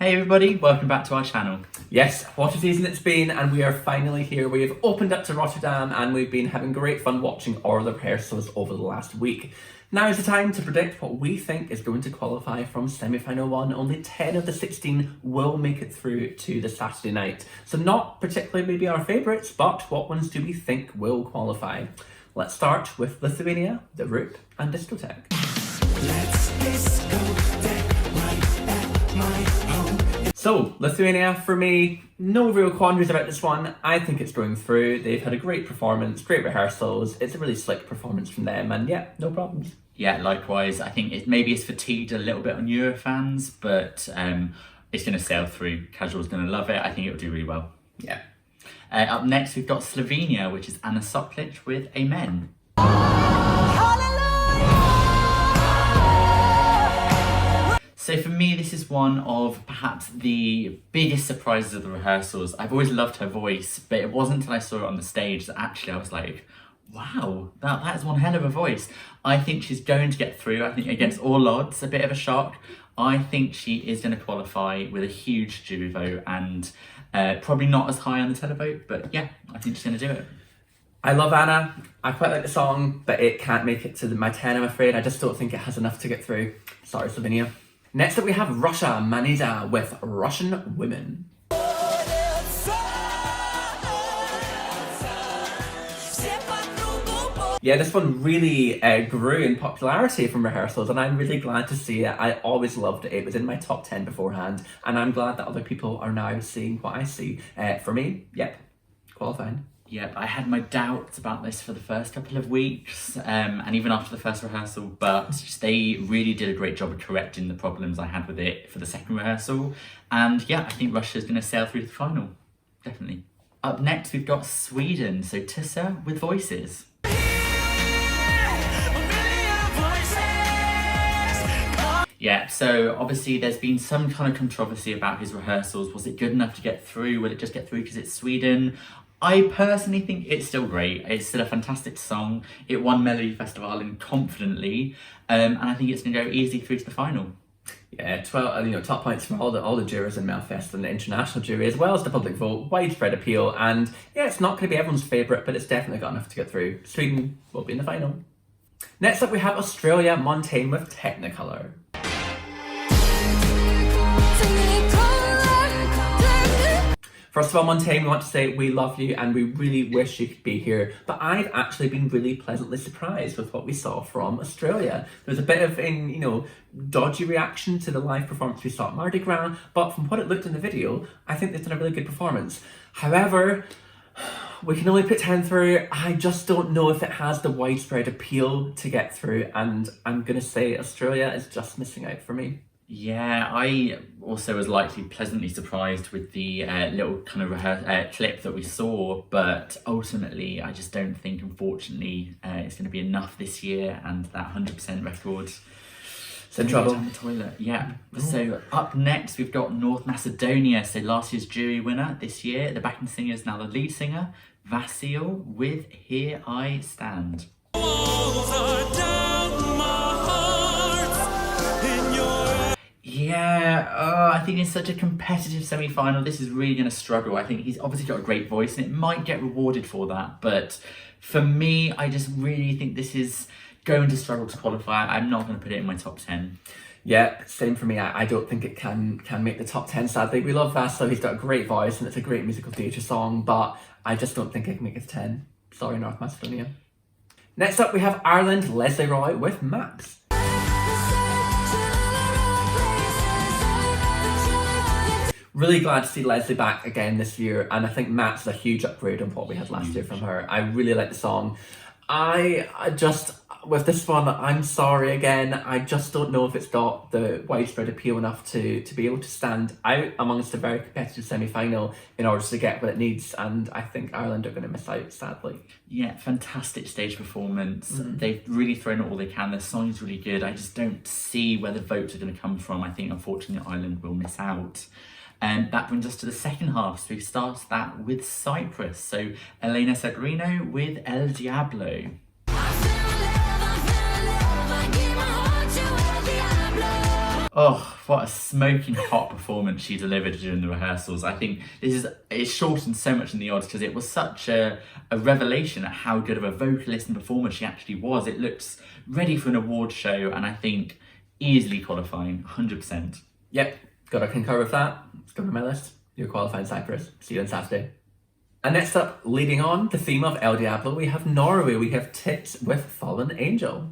Hey everybody, welcome back to our channel. Yes, what a season it's been, and we are finally here. We have opened up to Rotterdam and we've been having great fun watching all the rehearsals over the last week. Now is the time to predict what we think is going to qualify from semi-final 1. Only 10 of the 16 will make it through to the Saturday night. So not particularly maybe our favourites, but what ones do we think will qualify? Let's start with Lithuania, the Roop and Discoteque. Let's discotheque right at my home. So, Lithuania, for me, no real quandaries about this one. I think it's going through. They've had a great performance, great rehearsals. It's a really slick performance from them, and yeah, no problems. Yeah, likewise. I think maybe it's fatigued a little bit on Eurofans, but it's going to sail through. Casual's going to love it. I think it'll do really well. Yeah. Up next, we've got Slovenia, which is Anna Soklic with Amen. So for me, this is one of perhaps the biggest surprises of the rehearsals. I've always loved her voice, but it wasn't until I saw it on the stage that actually I was like, wow, that is one hell of a voice. I think she's going to get through. I think against all odds, a bit of a shock. I think she is going to qualify with a huge jury vote and probably not as high on the televote, but yeah, I think she's going to do it. I love Anna. I quite like the song, but it can't make it to my 10, I'm afraid. I just don't think it has enough to get through. Sorry, Slovenia. Next up we have Russia, Manizha with Russian Women. Yeah, this one really grew in popularity from rehearsals, and I'm really glad to see it. I always loved it. It was in my top 10 beforehand, and I'm glad that other people are now seeing what I see. For me, yep, qualifying. Yep, I had my doubts about this for the first couple of weeks, and even after the first rehearsal, but they really did a great job of correcting the problems I had with it for the second rehearsal. And yeah, I think Russia's going to sail through the final, definitely. Up next, we've got Sweden, so Tusse with Voices. Yeah, so obviously there's been some kind of controversy about his rehearsals. Was it good enough to get through? Will it just get through because it's Sweden? I personally think it's still great. It's still a fantastic song. It won Melody Festival Ireland confidently, and I think it's going to go easy through to the final. Yeah, 12, top points from all the jurors in Melfest and the international jury, as well as the public vote, widespread appeal, and yeah, it's not going to be everyone's favourite, but it's definitely got enough to get through. Sweden will be in the final. Next up we have Australia, Montaigne with Technicolour. First of all, Montaigne, we want to say we love you and we really wish you could be here. But I've actually been really pleasantly surprised with what we saw from Australia. There was a bit of dodgy reaction to the live performance we saw at Mardi Gras, but from what it looked in the video, I think they've done a really good performance. However, we can only put 10 through. I just don't know if it has the widespread appeal to get through, and I'm going to say Australia is just missing out for me. Yeah, I also was pleasantly surprised with the little kind of clip that we saw, but ultimately I just don't think, unfortunately, it's going to be enough this year, and that 100% record it's in trouble. Down the toilet. Yeah. So up next we've got North Macedonia, so last year's jury winner this year. The backing singer is now the lead singer, Vasil with Here I Stand. Yeah, I think it's such a competitive semi-final. This is really going to struggle. I think he's obviously got a great voice and it might get rewarded for that. But for me, I just really think this is going to struggle to qualify. I'm not going to put it in my top 10. Yeah, same for me. I don't think it can make the top 10, sadly. We love Vasil. He's got a great voice and it's a great musical theatre song, but I just don't think it can make it 10. Sorry, North Macedonia. Next up, we have Ireland, Lesley Roy with Maps. Really glad to see Lesley back again this year, and I think Matt's is a huge upgrade on what we had last year from her. I really like the song. I just, with this one, I'm sorry again, I just don't know if it's got the widespread appeal enough to be able to stand out amongst a very competitive semi-final in order to get what it needs, and I think Ireland are going to miss out, sadly. Yeah, fantastic stage performance. They've really thrown it all they can. The song is really good. I just don't see where the votes are going to come from. I think, unfortunately, Ireland will miss out. And that brings us to the second half. So we start that with Cyprus. So Elena Tsagrinou with El Diablo. Oh, what a smoking hot performance she delivered during the rehearsals. I think it's shortened so much in the odds because it was such a revelation at how good of a vocalist and performer she actually was. It looks ready for an award show, and I think easily qualifying, 100%. Yep, gotta concur with that. It's going to my list. You're qualifying Cyprus. See you on Saturday. And next up, leading on the theme of El Diablo, we have Norway. We have Tits with Fallen Angel.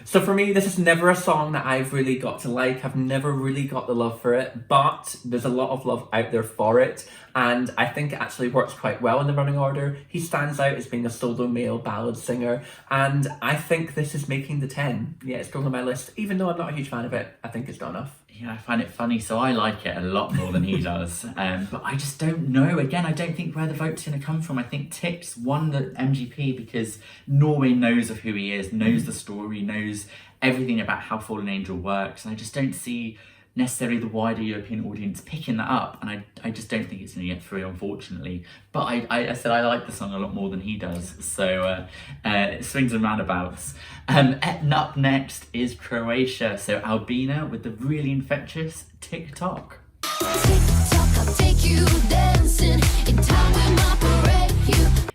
So for me, this is never a song that I've really got to like. I've never really got the love for it, but there's a lot of love out there for it. And I think it actually works quite well in the running order. He stands out as being a solo male ballad singer. And I think this is making the 10. Yeah, it's going on my list. Even though I'm not a huge fan of it, I think it's good enough. Yeah, I find it funny, so I like it a lot more than he does. But I just don't know. Again, I don't think where the vote's going to come from. I think Tix won the MGP because Norway knows of who he is, knows the story, knows everything about how Fallen Angel works. And I just don't see necessarily the wider European audience picking that up. And I just don't think it's going to get through, unfortunately. But I said I like the song a lot more than he does. So it swings and roundabouts. Up next is Croatia. So Albina with the really infectious TikTok. TikTok, I'll take you dancing in time with my parade.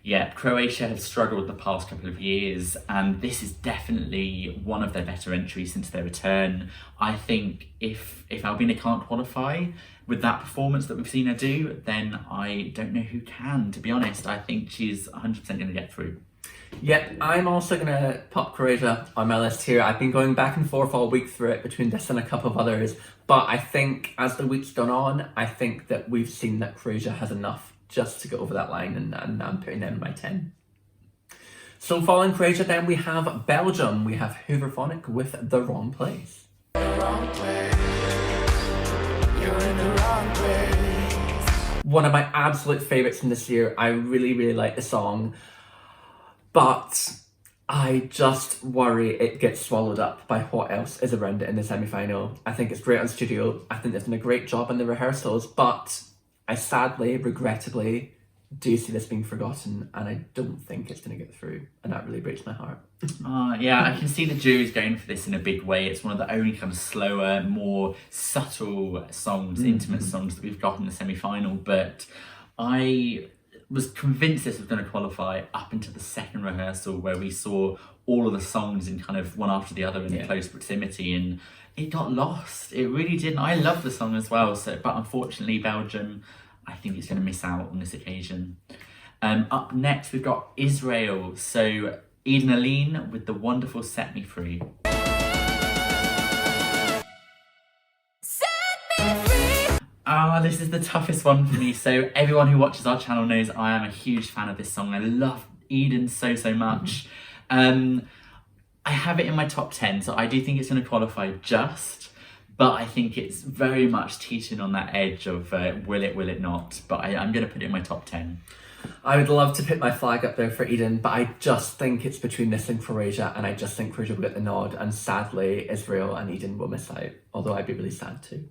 Yeah, Croatia have struggled the past couple of years, and this is definitely one of their better entries since their return. I think if Albina can't qualify with that performance that we've seen her do, then I don't know who can, to be honest. I think she's 100% going to get through. Yep, I'm also going to pop Croatia on my list here. I've been going back and forth all week through it between this and a couple of others, but I think as the week's gone on, I think that we've seen that Croatia has enough just to go over that line, and I'm putting them in my 10. So following Croatia then we have Belgium. We have Hooverphonic with The Wrong Place. One of my absolute favourites from this year. I really, really like the song, but I just worry it gets swallowed up by what else is around it in the semi-final. I think it's great on studio. I think they've done a great job in the rehearsals, but I sadly, regrettably, do see this being forgotten, and I don't think it's going to get through, and that really breaks my heart. Yeah, I can see the jury's going for this in a big way. It's one of the only kind of slower, more subtle songs, intimate songs that we've got in the semi-final, but I was convinced this was going to qualify up into the second rehearsal where we saw all of the songs in kind of one after the other in close proximity, and it got lost. It really didn't. I love the song as well, but unfortunately Belgium, I think it's going to miss out on this occasion. Up next we've got Israel. So Eden Aline with the wonderful Set Me Free. This is the toughest one for me. So everyone who watches our channel knows I am a huge fan of this song. I love Eden so much. I have it in my top 10, so I do think it's going to qualify just, but I think it's very much teetering on that edge of will it not, but I'm going to put it in my top 10. I would love to put my flag up there for Eden, but I just think it's between this and Croatia, and I just think Croatia will get the nod, and sadly Israel and Eden will miss out, although I'd be really sad too.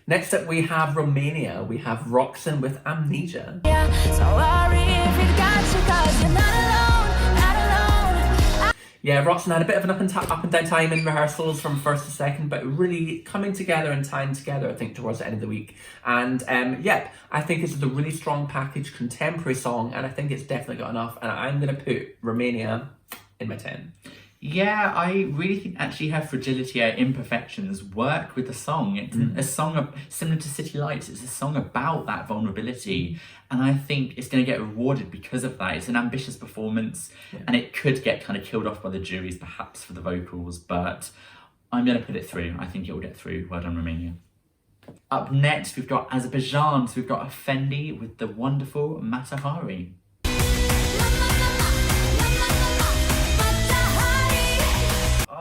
Next up we have Romania. We have Roxanne with Amnesia. Yeah, so worry if it got you, 'cause you're not alone, not alone. Yeah, Roxanne had a bit of an up and down time in rehearsals from first to second, but really coming together and tying together, I think, towards the end of the week. And yep, I think it's a really strong package, contemporary song, and I think it's definitely got enough. And I'm going to put Romania in my 10. Yeah, I really think actually her fragility, her imperfections work with the song. It's a song similar to City Lights. It's a song about that vulnerability, and I think it's going to get rewarded because of that. It's an ambitious performance, and it could get kind of killed off by the juries perhaps for the vocals, but I'm going to put it through. I think it will get through. Well done, Romania. Up next, we've got Azerbaijan. So we've got Effendi with the wonderful Matahari.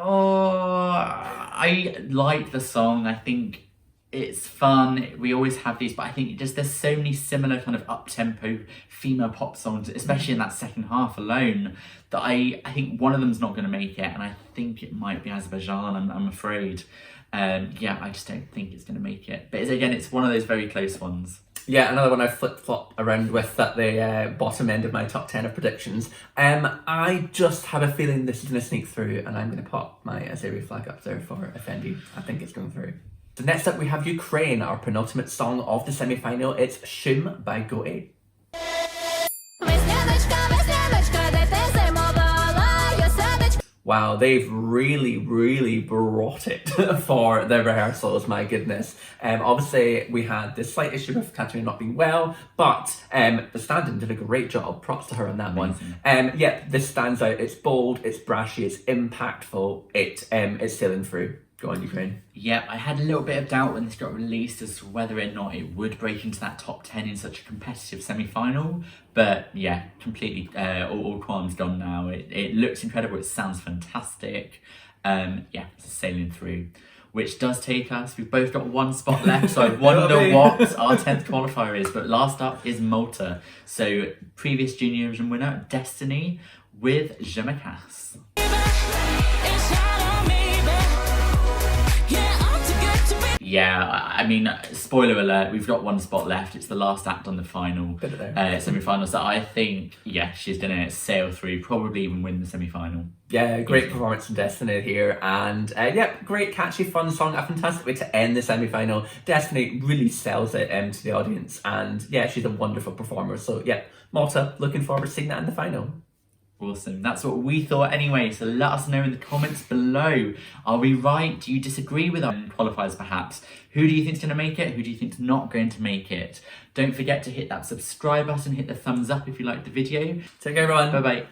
Oh, I like the song. I think it's fun. We always have these, but I think there's so many similar kind of up-tempo female pop songs, especially in that second half alone, that I think one of them's not going to make it, and I think it might be Azerbaijan, I'm afraid. Yeah, I just don't think it's going to make it. But again, it's one of those very close ones. Yeah, another one I flip-flop around with at the bottom end of my top 10 of predictions. I just have a feeling this is going to sneak through, and I'm going to pop my Azeri flag up there for Effendi. I think it's going through. So next up we have Ukraine, our penultimate song of the semi-final. It's Shum by Goe. Wow, they've really brought it for their rehearsals, my goodness. Obviously, we had this slight issue with Katerina not being well, but the stand-in did a great job. Props to her on that one. Yeah, this stands out. It's bold, it's brashy, it's impactful, it's sailing through. Go on, Ukraine. Yeah, I had a little bit of doubt when this got released as to whether or not it would break into that top 10 in such a competitive semi-final. But yeah, completely, all qualms gone now. It looks incredible, it sounds fantastic. Yeah, it's sailing through. Which does take us, we've both got one spot left, so I wonder what our 10th qualifier is. But last up is Malta. So previous Junior Eurovision winner, Destiny, with Je me casse. Yeah, I mean, spoiler alert, we've got one spot left. It's the last act on the final semi-final. So I think, yeah, she's going to sail through, probably even win the semi-final. Yeah, great performance from Destiny here. And yeah, great, catchy, fun song. A fantastic way to end the semi-final. Destiny really sells it to the audience. And yeah, she's a wonderful performer. So yeah, Malta, looking forward to seeing that in the final. Awesome. That's what we thought anyway. So let us know in the comments below. Are we right? Do you disagree with our qualifiers perhaps? Who do you think's going to make it? Who do you think's not going to make it? Don't forget to hit that subscribe button, hit the thumbs up if you liked the video. Take care, everyone. Bye-bye.